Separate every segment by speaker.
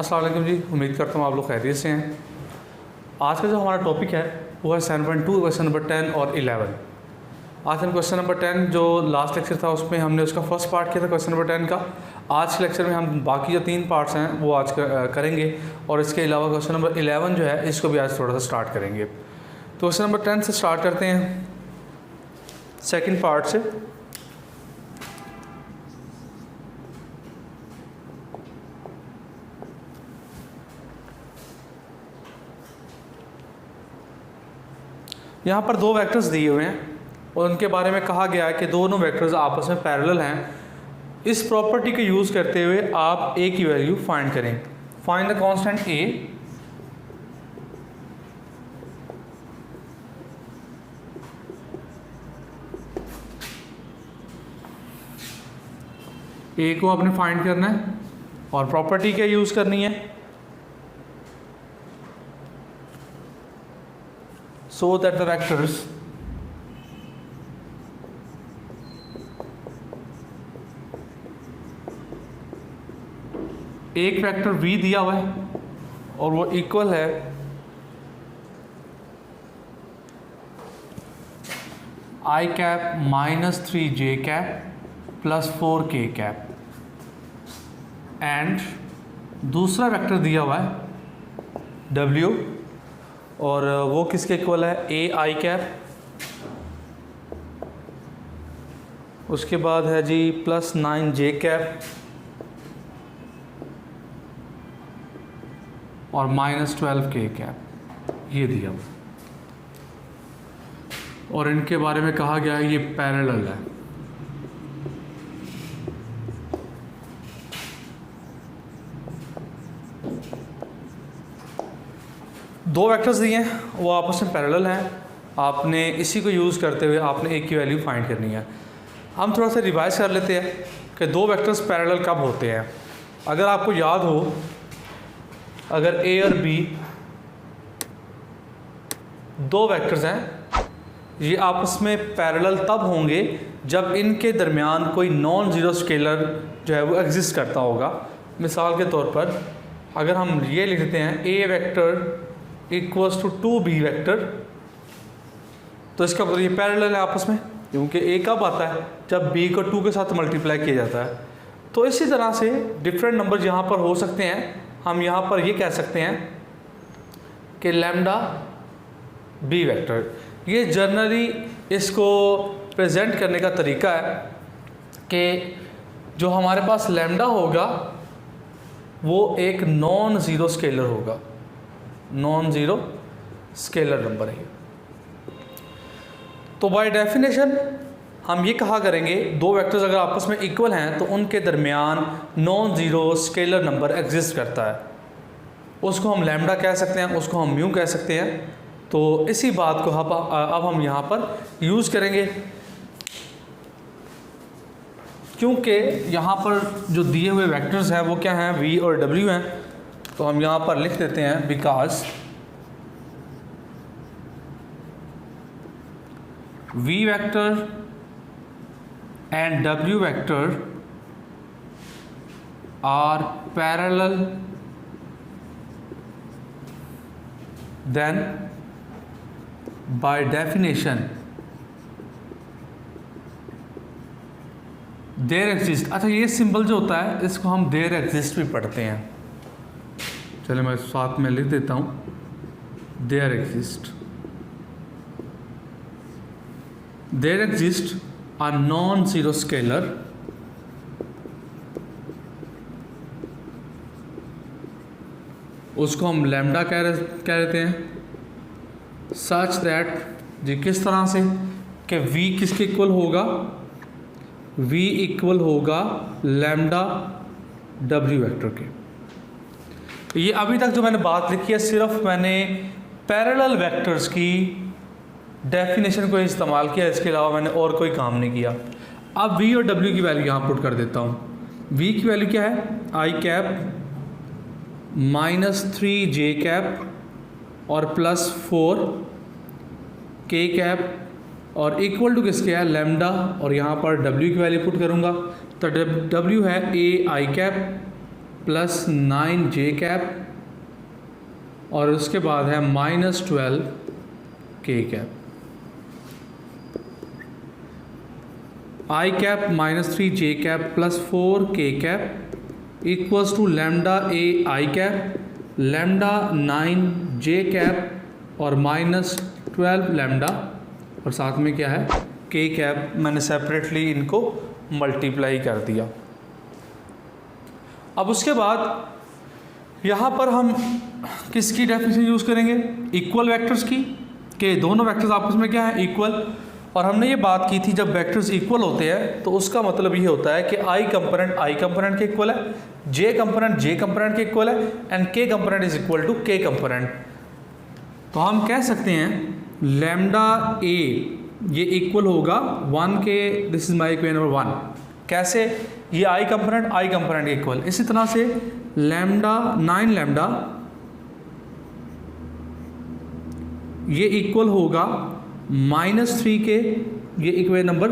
Speaker 1: अस्सलाम वालेकुम जी, उम्मीद करता हूँ आप लोग खैरियत से हैं। आज का जो हमारा टॉपिक है वो है 7.2 क्वेश्चन नंबर 10 और 11। आज हम क्वेश्चन नंबर 10 जो लास्ट लेक्चर था उसमें हमने उसका फर्स्ट पार्ट किया था क्वेश्चन नंबर 10 का। आज के लेक्चर में हम बाकी जो 3 पार्ट्स हैं वो आज करेंगे और इसके अलावा क्वेश्चन नंबर 11 जो है इसको भी आज थोड़ा सा स्टार्ट करेंगे। तो क्वेश्चन नंबर 10 से स्टार्ट करते हैं, सेकेंड पार्ट से। यहाँ पर 2 वेक्टर्स दिए हुए हैं और उनके बारे में कहा गया है कि दोनों वेक्टर्स आपस में पैरेलल हैं। इस प्रॉपर्टी का यूज़ करते हुए आप ए की वैल्यू फाइंड करें। फाइंड द कांस्टेंट ए को आपने फाइंड करना है और प्रॉपर्टी क्या यूज़ करनी है, so that the vectors एक वेक्टर v दिया हुआ है और वो इक्वल है i cap minus 3j cap plus 4k cap, and दूसरा वेक्टर दिया हुआ है w और वो किसके इक्वल है ए आई कैप, उसके बाद है जी प्लस 9j कैप और माइनस 12k कैप, ये दिया हुआ और इनके बारे में कहा गया है ये पैरेलल है। दो वेक्टर्स दिए हैं वो आपस में पैरेलल हैं, आपने इसी को यूज़ करते हुए आपने एक की वैल्यू फाइंड करनी है। हम थोड़ा सा रिवाइज कर लेते हैं कि दो वेक्टर्स पैरेलल कब होते हैं। अगर आपको याद हो, अगर ए और बी दो वेक्टर्स हैं, ये आपस में पैरेलल तब होंगे जब इनके दरमियान कोई नॉन ज़ीरो स्केलर जो है वो एग्जिस्ट करता होगा। मिसाल के तौर पर अगर हम ये लिख देते हैं a vector equals to 2b vector, तो इसका मतलब ये पैरेलल है आपस में, क्योंकि ए कब आता है जब b को 2 के साथ मल्टीप्लाई किया जाता है। तो इसी तरह से डिफरेंट नंबर यहाँ पर हो सकते हैं। हम यहाँ पर ये कह सकते हैं कि लैम्डा b वेक्टर, ये जनरली इसको प्रेजेंट करने का तरीका है कि जो हमारे पास लैम्डा होगा वो एक नॉन ज़ीरो स्केलर होगा, नॉन ज़ीरो स्केलर नंबर है। तो बाय डेफिनेशन हम ये कहा करेंगे दो वेक्टर्स अगर आपस में इक्वल हैं तो उनके दरमियान non zero scalar number exist करता है। उसको हम लैम्डा कह सकते हैं, उसको हम म्यू कह सकते हैं। तो इसी बात को अब हम यहाँ पर यूज़ करेंगे, क्योंकि यहाँ पर जो दिए हुए वेक्टर्स हैं वो क्या हैं, v और w हैं। तो हम यहाँ पर लिख देते हैं because v vector and w vector are parallel, then by definition there exist. अच्छा, ये सिंबल जो होता है इसको हम देयर एग्जिस्ट भी पढ़ते हैं। चलिए मैं साथ में लिख देता हूँ, there exist. There exist are non zero scalar उसको हम लैम्डा कह देते हैं, सच दैट जी किस तरह से कि v किसके इक्वल होगा, v इक्वल होगा लैम्डा w वेक्टर के। ये अभी तक जो मैंने बात लिखी है सिर्फ मैंने पैरेलल वेक्टर्स की डेफिनेशन को इस्तेमाल किया, इसके अलावा मैंने और कोई काम नहीं किया। अब v और w की वैल्यू यहाँ पुट कर देता हूँ। v की वैल्यू क्या है, i cap minus 3j cap और प्लस 4k कैप और इक्वल टू किसके है, लैम्डा, और यहाँ पर w की वैल्यू पुट करूँगा तो w है a i cap plus 9j cap और उसके बाद है -12 k cap. I cap -3j cap plus 4 k cap equals to lambda a I cap, lambda 9j cap और -12 लैम्डा और साथ में क्या है k कैप। मैंने सेपरेटली इनको मल्टीप्लाई कर दिया। अब उसके बाद यहाँ पर हम किसकी डेफिनेशन यूज़ करेंगे? इक्वल वेक्टर्स की, कि दोनों वेक्टर्स आपस में क्या है इक्वल। और हमने ये बात की थी जब वेक्टर्स इक्वल होते हैं तो उसका मतलब ये होता है कि I कंपोनेंट के इक्वल है, J कंपोनेंट के इक्वल है and K component is equal to K component. तो हम कह सकते हैं लैम्डा A ये इक्वल होगा 1 के, this is my equation number 1। कैसे? ये I कंपोनेंट के इक्वल। इसी तरह से लैम्डा 9 लैम्डा ये इक्वल होगा -3 के, ये इक्वेशन नंबर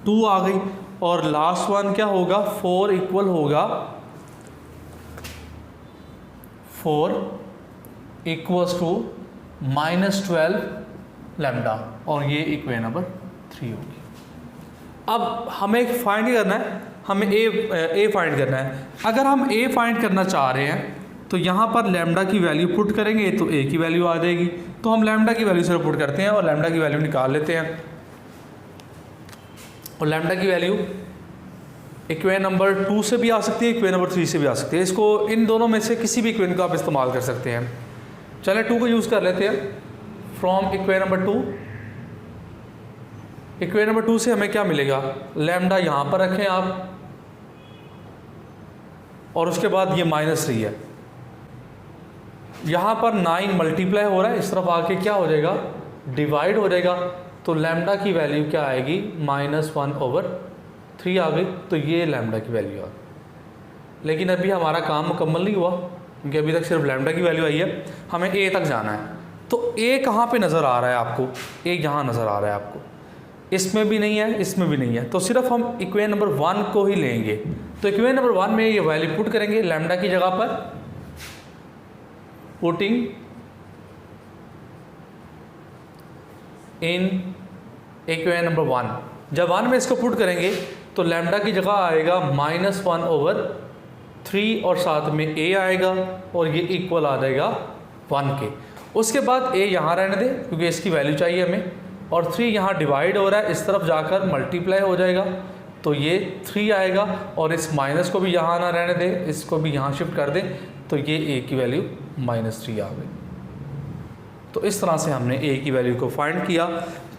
Speaker 1: 2 आ गई। और लास्ट वन क्या होगा? 4 इक्वल होगा 4 इक्वल्स टू -12 लैम्डा और ये इक्वेशन नंबर 3 होगी। अब हमें फाइंड करना है, हमें ए फाइंड करना है। अगर हम ए फाइंड करना चाह रहे हैं तो यहाँ पर लैम्डा की वैल्यू पुट करेंगे तो ए की वैल्यू आ जाएगी। तो हम लैम्डा की वैल्यू से पुट करते हैं और लैम्डा की वैल्यू निकाल लेते हैं। और लैम्डा की वैल्यू इक्वेशन नंबर 2 से भी आ सकती है, इक्वेशन नंबर 3 से भी आ सकती है। इसको इन दोनों में से किसी भी इक्वेशन को आप इस्तेमाल कर सकते हैं। चलें 2 को यूज़ कर लेते हैं। From equation number 2, equation number 2 से हमें क्या मिलेगा? लैम्डा यहाँ पर रखें आप और उसके बाद ये -3 है। यहाँ पर 9 मल्टीप्लाई हो रहा है, इस तरफ आके क्या हो जाएगा? डिवाइड हो जाएगा। तो लैम्डा की वैल्यू क्या आएगी? -1/3 आ गई। तो ये लैम्डा की वैल्यू आ गई। लेकिन अभी हमारा काम मुकम्मल नहीं हुआ क्योंकि अभी तक सिर्फ लैम्डा की वैल्यू आई है, हमें ए तक जाना है। तो ए कहाँ पे नज़र आ रहा है आपको? ए यहाँ नज़र आ रहा है आपको, इसमें भी नहीं है, इसमें भी नहीं है। तो सिर्फ हम इक्वेशन नंबर 1 को ही लेंगे। तो इक्वेशन नंबर 1 में ये वैल्यू पुट करेंगे लैम्डा की जगह पर, पुटिंग इन इक्वेशन नंबर 1। जब 1 में इसको पुट करेंगे तो लैम्डा की जगह आएगा -1/3 और साथ में a आएगा और ये इक्वल आ जाएगा 1 के। उसके बाद a यहाँ रहने दे क्योंकि इसकी वैल्यू चाहिए हमें, और 3 यहाँ डिवाइड हो रहा है, इस तरफ जाकर मल्टीप्लाई हो जाएगा तो ये 3 आएगा। और इस माइनस को भी यहाँ ना रहने दे, इसको भी यहाँ शिफ्ट कर दें तो ये a की वैल्यू -3 आ गई। तो इस तरह से हमने a की वैल्यू को फाइंड किया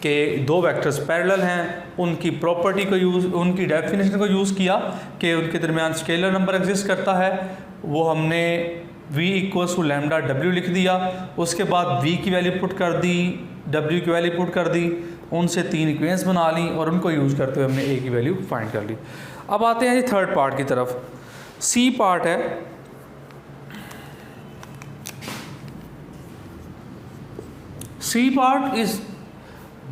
Speaker 1: कि दो वेक्टर्स पैरेलल हैं, उनकी प्रॉपर्टी को यूज़, उनकी डेफिनेशन को यूज़ किया कि उनके दरमियान स्केलर नंबर एग्जिस्ट करता है। वो हमने v equals to lambda w लिख दिया। उसके बाद v की वैल्यू पुट कर दी, w की वैल्यू पुट कर दी, उनसे 3 इक्वेशंस बना ली और उनको यूज़ करते हुए हमने a की वैल्यू फाइंड कर ली। अब आते हैं जी थर्ड पार्ट की तरफ। c पार्ट है, C part is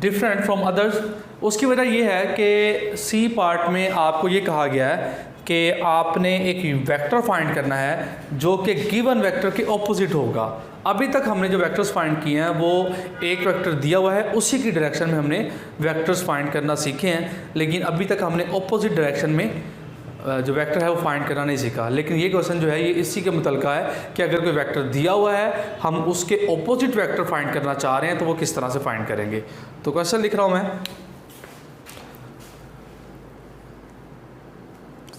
Speaker 1: different from others. उसकी वजह यह है कि C पार्ट में आपको ये कहा गया है कि आपने एक वेक्टर फाइंड करना है जो कि गिवन वेक्टर के ऑपोजिट होगा। अभी तक हमने जो वेक्टर्स फाइंड किए हैं वो एक वेक्टर दिया हुआ है, उसी की डायरेक्शन में हमने वेक्टर्स फाइंड करना सीखे हैं, लेकिन अभी तक हमने ऑपोजिट डायरेक्शन में जो वेक्टर है वो फाइंड करना नहीं सीखा। लेकिन ये क्वेश्चन जो है ये इसी के मुतल्लिक़ है कि अगर कोई वेक्टर दिया हुआ है, हम उसके ऑपोजिट वेक्टर फाइंड करना चाह रहे हैं तो वो किस तरह से फाइंड करेंगे। तो क्वेश्चन लिख रहा हूँ मैं,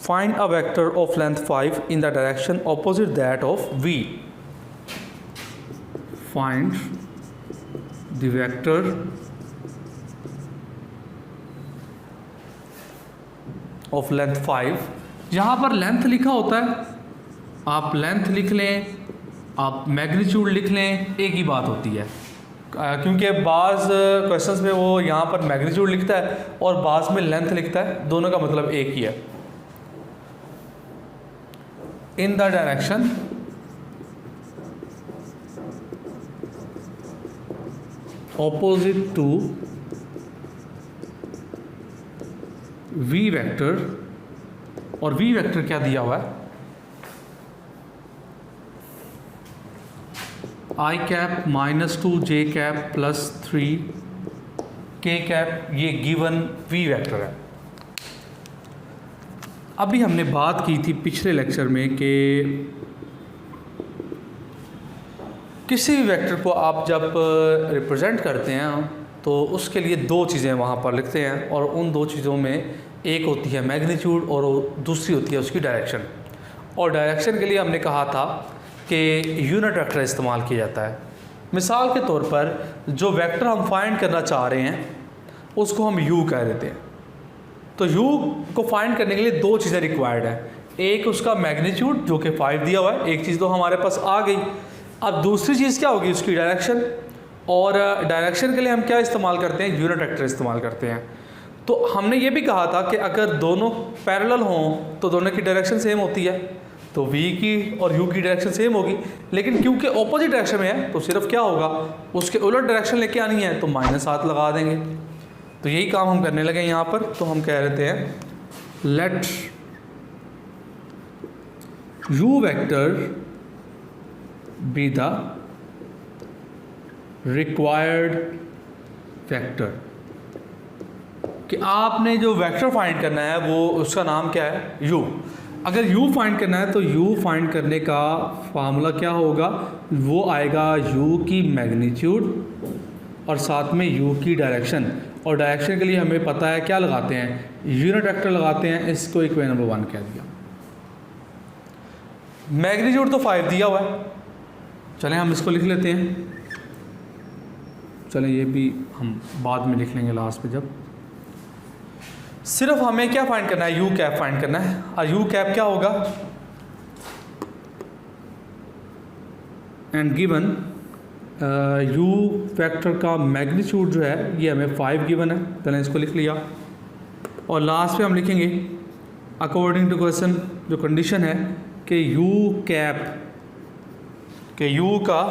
Speaker 1: find a vector of length 5 in the direction opposite that of v। Find the vector of length 5। यहाँ पर लेंथ लिखा होता है, आप लेंथ लिख लें, आप मैग्नीट्यूड लिख लें, एक ही बात होती है। क्योंकि बाज़ क्वेश्चंस में वो यहाँ पर मैग्नीट्यूड लिखता है और बाज़ में लेंथ लिखता है, दोनों का मतलब एक ही है। In the direction opposite to v vector, और v वेक्टर क्या दिया हुआ है? I cap -2 j cap +3 k cap, ये गिवन v वेक्टर है। अभी हमने बात की थी पिछले लेक्चर में कि किसी भी वेक्टर को आप जब रिप्रेजेंट करते हैं तो उसके लिए दो चीज़ें वहाँ पर लिखते हैं, और उन दो चीज़ों में एक होती है मैग्नीट्यूड और दूसरी होती है उसकी डायरेक्शन। और डायरेक्शन के लिए हमने कहा था कि यूनिट वेक्टर इस्तेमाल किया जाता है। मिसाल के तौर पर जो वेक्टर हम फाइंड करना चाह रहे हैं उसको हम u कह देते हैं। तो u को फाइंड करने के लिए दो चीज़ें रिक्वायर्ड हैं, एक उसका मैग्नीट्यूड जो कि 5 दिया हुआ है, एक चीज़ तो हमारे पास आ गई। अब दूसरी चीज़ क्या होगी, उसकी डायरेक्शन। और डायरेक्शन के लिए हम क्या इस्तेमाल करते हैं, यूनिट वेक्टर इस्तेमाल करते हैं। तो हमने ये भी कहा था कि अगर दोनों पैरेलल हों तो दोनों की डायरेक्शन सेम होती है, तो v की और u की डायरेक्शन सेम होगी। लेकिन क्योंकि ऑपोजिट डायरेक्शन में है तो सिर्फ क्या होगा, उसके उलट डायरेक्शन लेके आनी है तो -7 लगा देंगे। तो यही काम हम करने लगे यहाँ पर। तो हम कह रहे हैं let u vector be the required vector, कि आपने जो वेक्टर फाइंड करना है वो उसका नाम क्या है, u। अगर u फाइंड करना है तो u फाइंड करने का फार्मूला क्या होगा, वो आएगा u की मैग्नीट्यूड और साथ में u की डायरेक्शन। और डायरेक्शन के लिए हमें पता है क्या लगाते हैं, यूनिट वेक्टर लगाते हैं। इसको इक्वेशन नंबर 1 कह दिया। मैग्नीट्यूड तो 5 दिया हुआ है, चलें हम इसको लिख लेते हैं। चलें ये भी हम बाद में लिख लेंगे लास्ट पे जब। सिर्फ हमें क्या फाइंड करना है, यू कैप फाइंड करना है। और यू कैप क्या होगा, एंड गिवन यू वेक्टर का मैग्नीट्यूड जो है ये हमें 5 गिवन है, पहले इसको लिख लिया। और लास्ट पे हम लिखेंगे अकॉर्डिंग टू क्वेश्चन, जो कंडीशन है कि यू कैप के यू का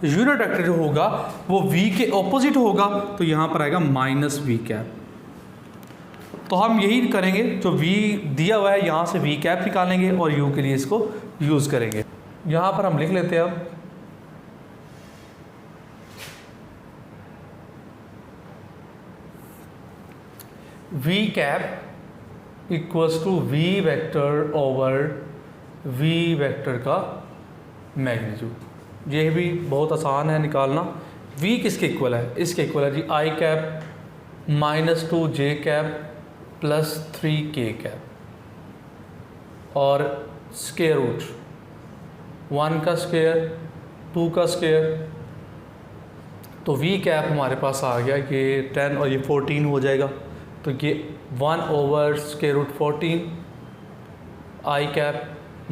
Speaker 1: यूनिट वेक्टर जो होगा वो v के ऑपोजिट होगा, तो यहाँ पर आएगा -v कैप। तो हम यही करेंगे, जो v दिया हुआ है यहाँ से v कैप निकालेंगे और u के लिए इसको यूज़ करेंगे। यहाँ पर हम लिख लेते हैं अब v cap equals to v vector over v vector का मैग्नीट्यूड। ये भी बहुत आसान है निकालना। v किसके इक्वल है, इसके इक्वल है जी i cap -2 j cap +3 k cap, और स्क्वायर रूट 1 का स्क्वायर 2 का स्क्वायर। तो v कैप हमारे पास आ गया, ये 10 और ये 14 हो जाएगा। तो ये 1 over square root 14, i cap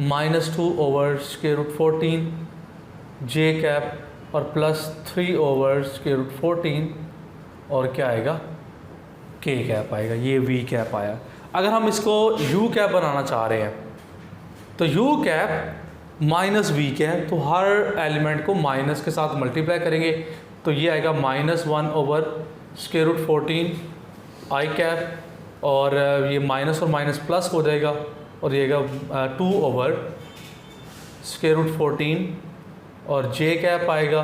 Speaker 1: -2 over square root 14 j cap और +3 ओवर स्क्वायर रूट 14, और क्या आएगा, k कैप आएगा। ये v कैप आया। अगर हम इसको u कैप बनाना चाह रहे हैं तो u कैप -v के है, तो हर एलिमेंट को माइनस के साथ मल्टीप्लाई करेंगे, तो ये आएगा -1 over square root 14 i cap, और ये माइनस और माइनस प्लस हो जाएगा, और ये आएगा 2 ओवर स्क्वायर रूट 14, और j कैप आएगा,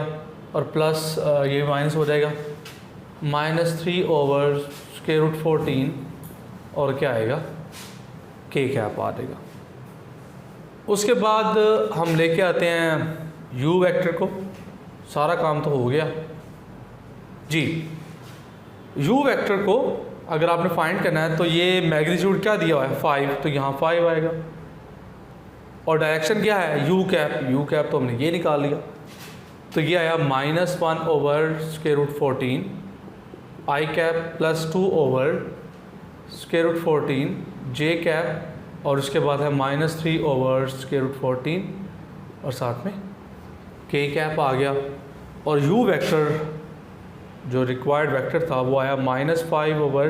Speaker 1: और प्लस ये माइनस हो जाएगा -3 ओवर स्क्वायर रूट 14, और क्या आएगा, k कैप आ जाएगा। उसके बाद हम लेके आते हैं u वेक्टर को। सारा काम तो हो गया जी। u वेक्टर को अगर आपने फाइंड करना है तो ये मैग्नीट्यूड क्या दिया हुआ है 5, तो यहाँ 5 आएगा। और डायरेक्शन क्या है, u कैप तो हमने ये निकाल लिया, तो ये आया -1 over square root 14 i cap +2 over square root 14 j cap, और उसके बाद है -3 ओवर स्क्वायर रूट 14, और साथ में k कैप आ गया। और u वेक्टर जो रिक्वायर्ड वेक्टर था वो आया -5 over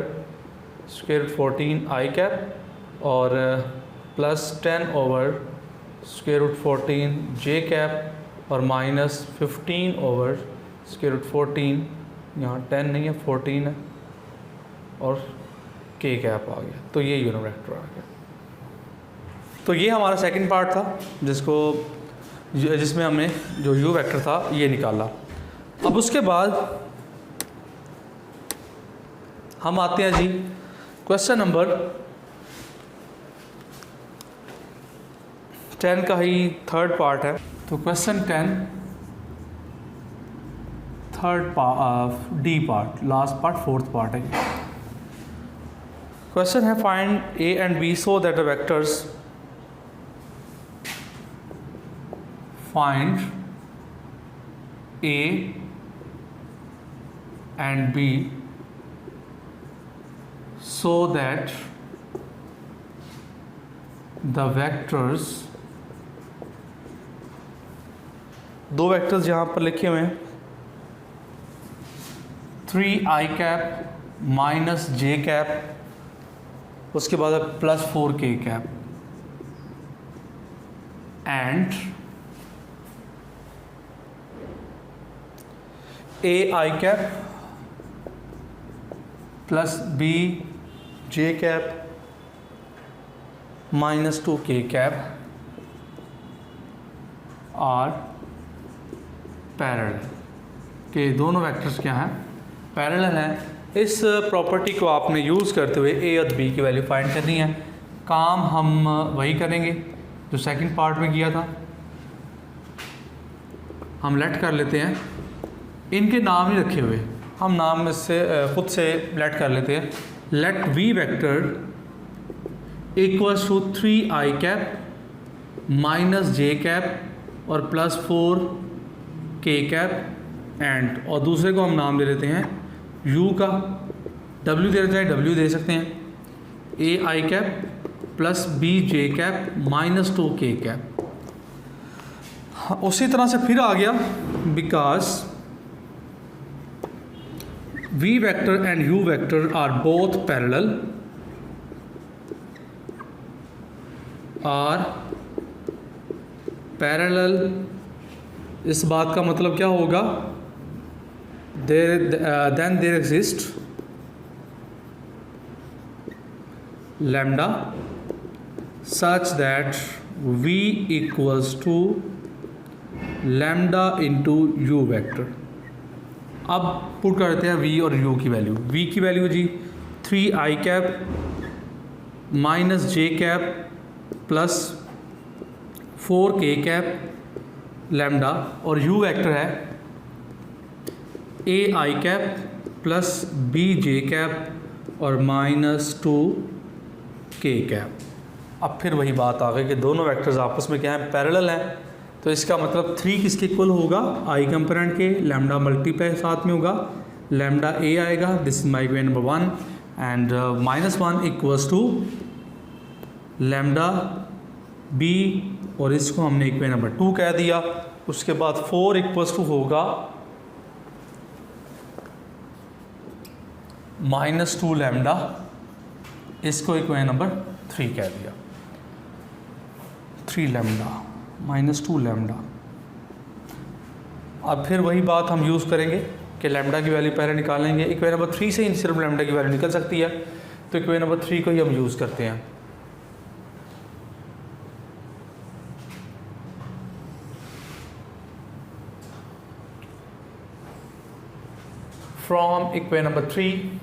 Speaker 1: square root 14 i cap और +10 over square root 14 j cap और -15 ओवर स्क्वायर रूट 14, यहाँ 10 नहीं है 14 है, और k कैप आ गया। तो ये यूनिट वेक्टर आ गया। तो ये हमारा सेकंड पार्ट था, जिसको जिसमें हमने जो u वेक्टर था ये निकाला। अब उसके बाद हम आते हैं जी क्वेश्चन नंबर 10 का ही थर्ड पार्ट है। तो question 10 D part, last part, fourth part है। क्वेश्चन है find a and b so that the vectors find a and b so that the vectors, दो वेक्टर्स यहाँ पर लिखे हुए हैं 3i कैप माइनस जे कैप, उसके बाद plus 4k cap, and ai cap plus b J cap minus 2k cap are parallel, के दोनों वेक्टर्स क्या हैं, पैरेलल हैं। इस प्रॉपर्टी को आपने यूज़ करते हुए a और b की वैल्यू फाइंड करनी है। काम हम वही करेंगे जो सेकंड पार्ट में किया था। हम लेट कर लेते हैं, इनके नाम ही रखे हुए, हम नाम इससे खुद से लेट कर लेते हैं। Let v vector equals to 3i cap minus J cap और प्लस 4k कैप एंड, और दूसरे को हम नाम दे देते हैं u का, w दे देते हैं, w दे सकते हैं, ai कैप प्लस b जे कैप माइनस 2k कैप। उसी तरह से फिर आ गया because v vector and u vector are both parallel, इस बात का मतलब क्या होगा, then there exists lambda such that v equals to lambda into u vector. अब पुट करते हैं v और u की वैल्यू। v की वैल्यू जी 3i कैप माइनस जे cap plus 4k cap lambda, और u वेक्टर है ai कैप प्लस b जे cap और माइनस 2k कैप। अब फिर वही बात आ गई कि दोनों वेक्टर्स आपस में क्या हैं, पैरेलल हैं। तो इसका मतलब 3 किसके इक्वल होगा, i कंपोनेंट के, लैम्डा मल्टीप्लाई साथ में होगा, लैम्डा a आएगा, this is my equation number 1 and minus 1 equals to lambda b, और इसको हमने इक्वेशन नंबर 2 कह दिया। उसके बाद 4 इक्वल्स टू होगा माइनस 2 लैम्डा, इसको इक्वेशन नंबर 3 कह दिया, 3 लैम्डा माइनस 2 लैम्डा। अब फिर वही बात हम यूज़ करेंगे कि लैम्डा की वैल्यू पहले निकालेंगे। इक्वेशन नंबर 3 से ही सिर्फ लैम्डा की वैल्यू निकल सकती है, तो इक्वेशन नंबर 3 को ही हम यूज़ करते हैं। From equation number 3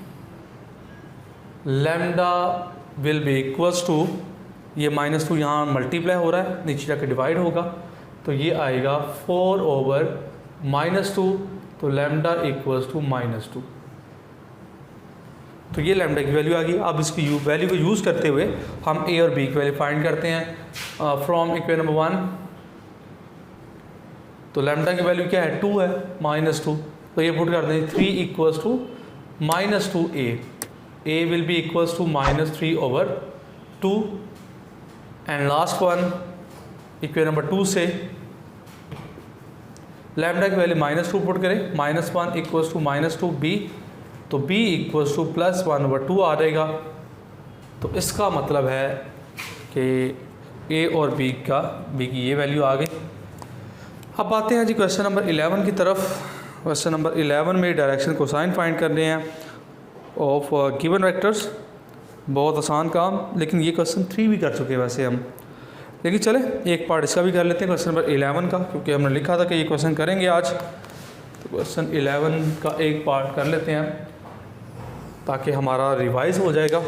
Speaker 1: lambda will be equals to, ये माइनस 2 यहाँ मल्टीप्लाई हो रहा है, नीचे जाके डिवाइड होगा, तो ये आएगा 4 ओवर माइनस 2, तो लैम्डा इक्वल्स टू माइनस 2। तो ये लैम्डा की वैल्यू आ गई। अब इसकी वैल्यू को यूज़ करते हुए हम a और b की वैल्यू फाइंड करते हैं। फ्रॉम इक्वेशन नंबर 1, तो लैम्डा की वैल्यू क्या है, 2 है, माइनस 2, तो ये पुट कर दें 3 equals to minus 2a, a will be equals to minus 3 over 2 and last one equation number 2 से लैम्डा की वैल्यू माइनस 2 पुट करें, minus 1 equals to minus 2b, तो b equals to plus 1 over 2 आ जाएगा। तो इसका मतलब है कि a और b की ये वैल्यू आ गई। अब आते हैं जी क्वेश्चन नंबर 11 की तरफ। क्वेश्चन नंबर 11 में डायरेक्शन कोसाइन फाइंड करने हैं ऑफ गिवन वेक्टर्स। बहुत आसान काम, लेकिन ये क्वेश्चन 3 भी कर चुके हैं वैसे हम। लेकिन चले एक पार्ट इसका भी कर लेते हैं, क्वेश्चन नंबर 11 का, क्योंकि हमने लिखा था कि ये क्वेश्चन करेंगे आज। तो क्वेश्चन 11 का एक पार्ट कर लेते हैं ताकि हमारा रिवाइज हो जाएगा।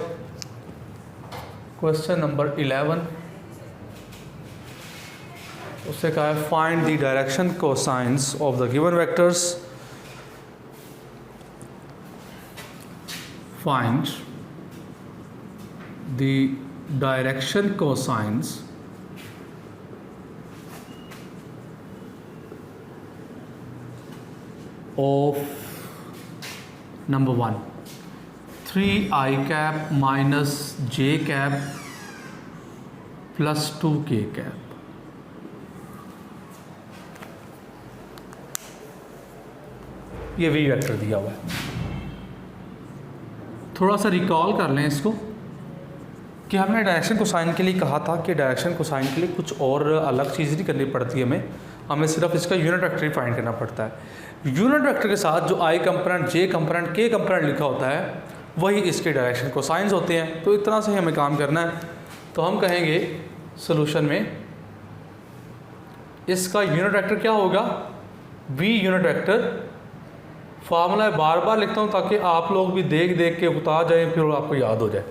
Speaker 1: क्वेश्चन नंबर 11 उससे कहा है find the direction cosines of the given vectors. Find the direction cosines of number 1 3i cap minus j cap plus 2k cap। ये वी वेक्टर दिया हुआ है। थोड़ा सा रिकॉल कर लें इसको कि हमने डायरेक्शन कोसाइन के लिए कहा था कि डायरेक्शन कोसाइन के लिए कुछ और अलग चीज़ नहीं करनी पड़ती हमें सिर्फ इसका यूनिट वेक्टर ही फाइंड करना पड़ता है। यूनिट वेक्टर के साथ जो आई कंपोनेंट, जे कंपोनेंट, के कंपोनेंट लिखा होता है वही इसके डायरेक्शन कोसाइंस होते हैं। तो इतना से हमें काम करना है। तो हम कहेंगे सॉल्यूशन में इसका यूनिट वेक्टर क्या होगा, वी यूनिट वेक्टर। फार्मूला बार बार लिखता हूँ ताकि आप लोग भी देख देख के उतार जाएँ, फिर आपको याद हो जाए।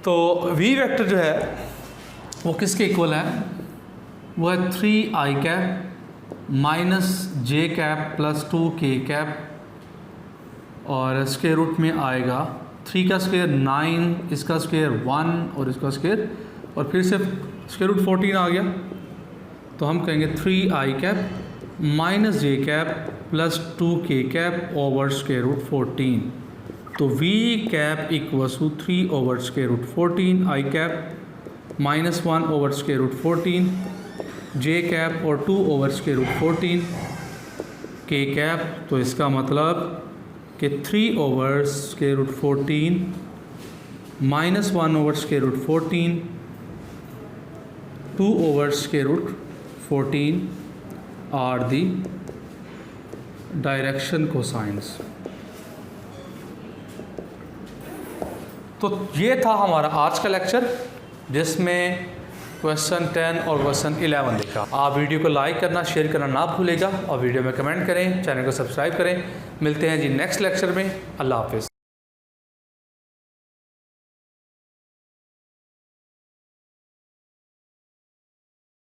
Speaker 1: तो वी वेक्टर जो है वो किसके इक्वल है, वो है 3i कैप माइनस जे कैप प्लस 2k कैप, और स्क्वायर रूट में आएगा 3 का स्क्वायर 9, इसका स्क्वायर 1 और इसका स्क्वायर, और फिर से स्क्वायर रूट 14 आ गया। तो हम कहेंगे 3i कैप माइनस जे cap plus 2k cap over square root 14। तो v cap equals to 3 over square root 14, i cap minus 1 over square root 14, j cap और 2 ओवर स्क्वायर रूट 14, के कैप। तो इसका मतलब कि 3 over square root 14 minus 1 over square root 14, 2 over square root 14 are the direction cosines. तो ये था हमारा आज का लेक्चर जिसमें क्वेश्चन 10 और क्वेश्चन 11 देखा। आप वीडियो को लाइक करना, शेयर करना ना भूलेगा और वीडियो में कमेंट करें, चैनल को सब्सक्राइब करें। मिलते हैं जी नेक्स्ट लेक्चर में। अल्लाह हाफिज़।